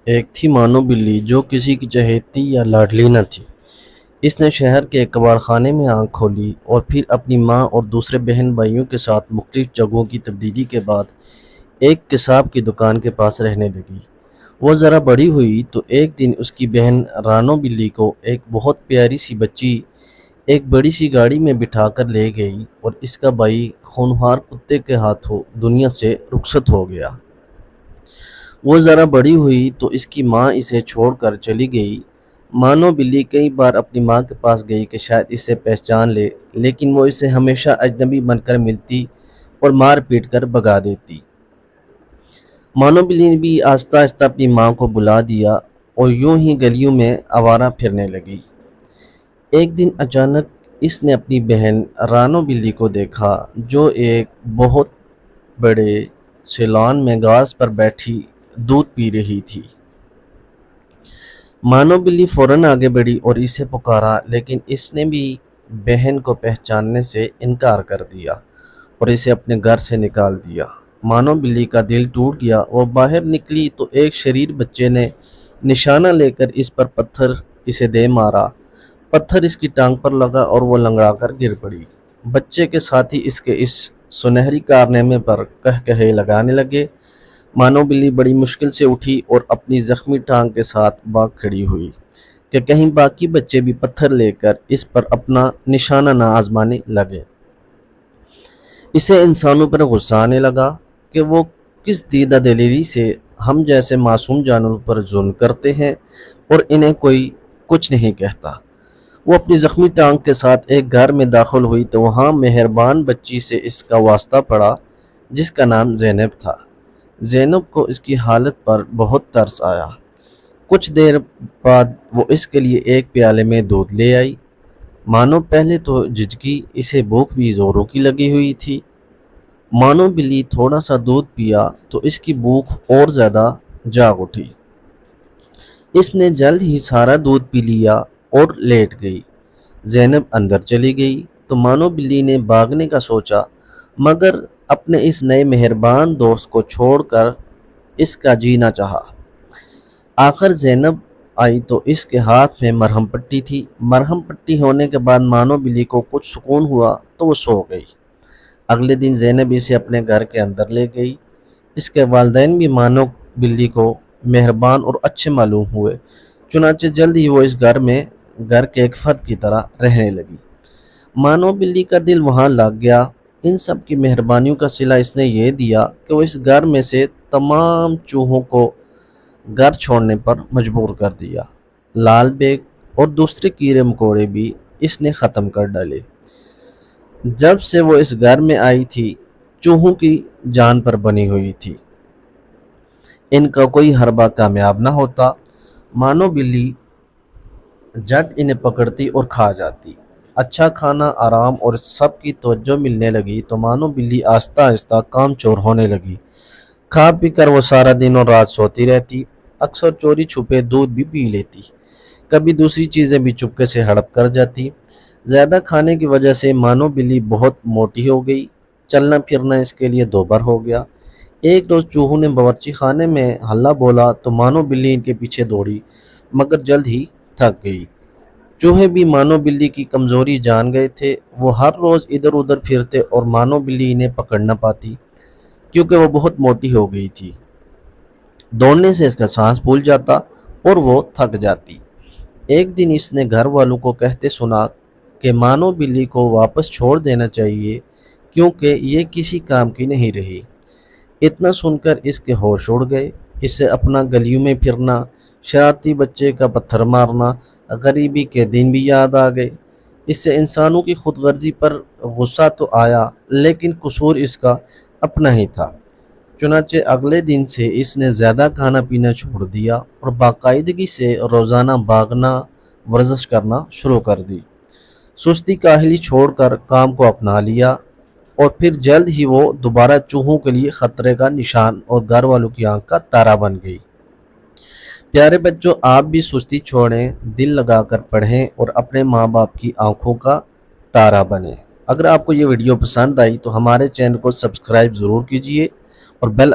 ایک تھی مانو بلی جو کسی کی چہیتی یا لاڈلی نہ تھی۔ اس نے شہر کے ایک کباڑ خانے میں آنکھ کھولی اور پھر اپنی ماں اور دوسرے بہن بھائیوں کے ساتھ مختلف جگہوں کی تبدیلی کے بعد ایک قصاب کی دکان کے پاس رہنے لگی۔ وہ ذرا بڑی ہوئی تو ایک دن اس کی بہن رانو بلی کو ایک بہت پیاری سی بچی ایک بڑی سی گاڑی میں بٹھا کر لے گئی اور اس کا بھائی خونخوار کتے کے ہاتھوں دنیا سے رخصت ہو گیا۔ وہ ذرا بڑی ہوئی تو اس کی ماں اسے چھوڑ کر چلی گئی۔ مانو بلی کئی بار اپنی ماں کے پاس گئی کہ شاید اسے پہچان لے، لیکن وہ اسے ہمیشہ اجنبی بن کر ملتی اور مار پیٹ کر بھگا دیتی۔ مانو بلی نے بھی آہستہ آہستہ اپنی ماں کو بلا دیا اور یوں ہی گلیوں میں آوارہ پھرنے لگی۔ ایک دن اچانک اس نے اپنی بہن رانو بلی کو دیکھا جو ایک بہت بڑے سیلان میں گھاس پر بیٹھی دودھ پی رہی تھی۔ مانو بلی فوراً آگے بڑھی اور اسے پکارا، لیکن اس نے بھی بہن کو پہچاننے سے انکار کر دیا اور اسے اپنے گھر سے نکال دیا۔ مانو بلی کا دل ٹوٹ گیا۔ وہ باہر نکلی تو ایک شریر بچے نے نشانہ لے کر اس پر پتھر اسے دے مارا۔ پتھر اس کی ٹانگ پر لگا اور وہ لنگڑا کر گر پڑی۔ بچے کے ساتھی اس کے اس سنہری کارنامے پر کہے لگانے لگے۔ مانو بلی بڑی مشکل سے اٹھی اور اپنی زخمی ٹانگ کے ساتھ بھاگ کھڑی ہوئی کہ کہیں باقی بچے بھی پتھر لے کر اس پر اپنا نشانہ نہ آزمانے لگے۔ اسے انسانوں پر غصہ آنے لگا کہ وہ کس دیدہ دلیری سے ہم جیسے معصوم جانوروں پر ظلم کرتے ہیں اور انہیں کوئی کچھ نہیں کہتا۔ وہ اپنی زخمی ٹانگ کے ساتھ ایک گھر میں داخل ہوئی تو وہاں مہربان بچی سے اس کا واسطہ پڑا جس کا نام زینب تھا۔ زینب کو اس کی حالت پر بہت ترس آیا۔ کچھ دیر بعد وہ اس کے لیے ایک پیالے میں دودھ لے آئی۔ مانو پہلے تو جھجکی، اسے بھوک بھی زوروں کی لگی ہوئی تھی۔ مانو بلی تھوڑا سا دودھ پیا تو اس کی بھوک اور زیادہ جاگ اٹھی۔ اس نے جلد ہی سارا دودھ پی لیا اور لیٹ گئی۔ زینب اندر چلی گئی تو مانو بلی نے بھاگنے کا سوچا، مگر اپنے اس نئے مہربان دوست کو چھوڑ کر اس کا جینا چاہا۔ آخر زینب آئی تو اس کے ہاتھ میں مرہم پٹی تھی۔ مرہم پٹی ہونے کے بعد مانو بلی کو کچھ سکون ہوا تو وہ سو گئی۔ اگلے دن زینب اسے اپنے گھر کے اندر لے گئی۔ اس کے والدین بھی مانو بلی کو مہربان اور اچھے معلوم ہوئے، چنانچہ جلد ہی وہ اس گھر کے ایک فرد کی طرح رہنے لگی۔ مانو بلی کا دل وہاں لگ گیا۔ ان سب کی مہربانیوں کا صلہ اس نے یہ دیا کہ وہ اس گھر میں سے تمام چوہوں کو گھر چھوڑنے پر مجبور کر دیا۔ لال بیگ اور دوسرے کیڑے مکوڑے بھی اس نے ختم کر ڈالے۔ جب سے وہ اس گھر میں آئی تھی، چوہوں کی جان پر بنی ہوئی تھی۔ ان کا کوئی حربہ کامیاب نہ ہوتا۔ مانو بلی جٹ انہیں پکڑتی اور کھا جاتی۔ اچھا کھانا، آرام اور سب کی توجہ ملنے لگی تو مانو بلی آہستہ آہستہ کام چور ہونے لگی۔ کھا پی کر وہ سارا دن اور رات سوتی رہتی، اکثر چوری چھپے دودھ بھی پی لیتی، کبھی دوسری چیزیں بھی چپکے سے ہڑپ کر جاتی۔ زیادہ کھانے کی وجہ سے مانو بلی بہت موٹی ہو گئی، چلنا پھرنا اس کے لیے دوبر ہو گیا۔ ایک روز چوہوں نے باورچی خانے میں ہلہ بولا تو مانو بلی ان کے پیچھے دوڑی، مگر جلد ہی تھک گئی۔ چوہے بھی مانو بلی کی کمزوری جان گئے تھے۔ وہ ہر روز ادھر ادھر پھرتے اور مانو بلی انہیں پکڑ نہ پاتی کیونکہ وہ بہت موٹی ہو گئی تھی۔ دوڑنے سے اس کا سانس پھول جاتا اور وہ تھک جاتی۔ ایک دن اس نے گھر والوں کو کہتے سنا کہ مانو بلی کو واپس چھوڑ دینا چاہیے کیونکہ یہ کسی کام کی نہیں رہی۔ اتنا سن کر اس کے ہوش اڑ گئے۔ اسے اپنا گلیوں میں پھرنا، شرارتی بچے کا پتھر مارنا، غریبی کے دن بھی یاد آ گئے۔ اس سے انسانوں کی خود غرضی پر غصہ تو آیا، لیکن قصور اس کا اپنا ہی تھا۔ چنانچہ اگلے دن سے اس نے زیادہ کھانا پینا چھوڑ دیا اور باقاعدگی سے روزانہ بھاگنا، ورزش کرنا شروع کر دی۔ سستی کاہلی چھوڑ کر کام کو اپنا لیا اور پھر جلد ہی وہ دوبارہ چوہوں کے لیے خطرے کا نشان اور گھر والوں کی آنکھ کا تارا بن گئی۔ پیارے بچوں، آپ بھی سستی چھوڑیں، دل لگا کر پڑھیں اور اپنے ماں باپ کی آنکھوں کا تارا بنیں۔ اگر آپ کو یہ ویڈیو پسند آئی تو ہمارے چینل کو سبسکرائب ضرور کیجیے اور بیل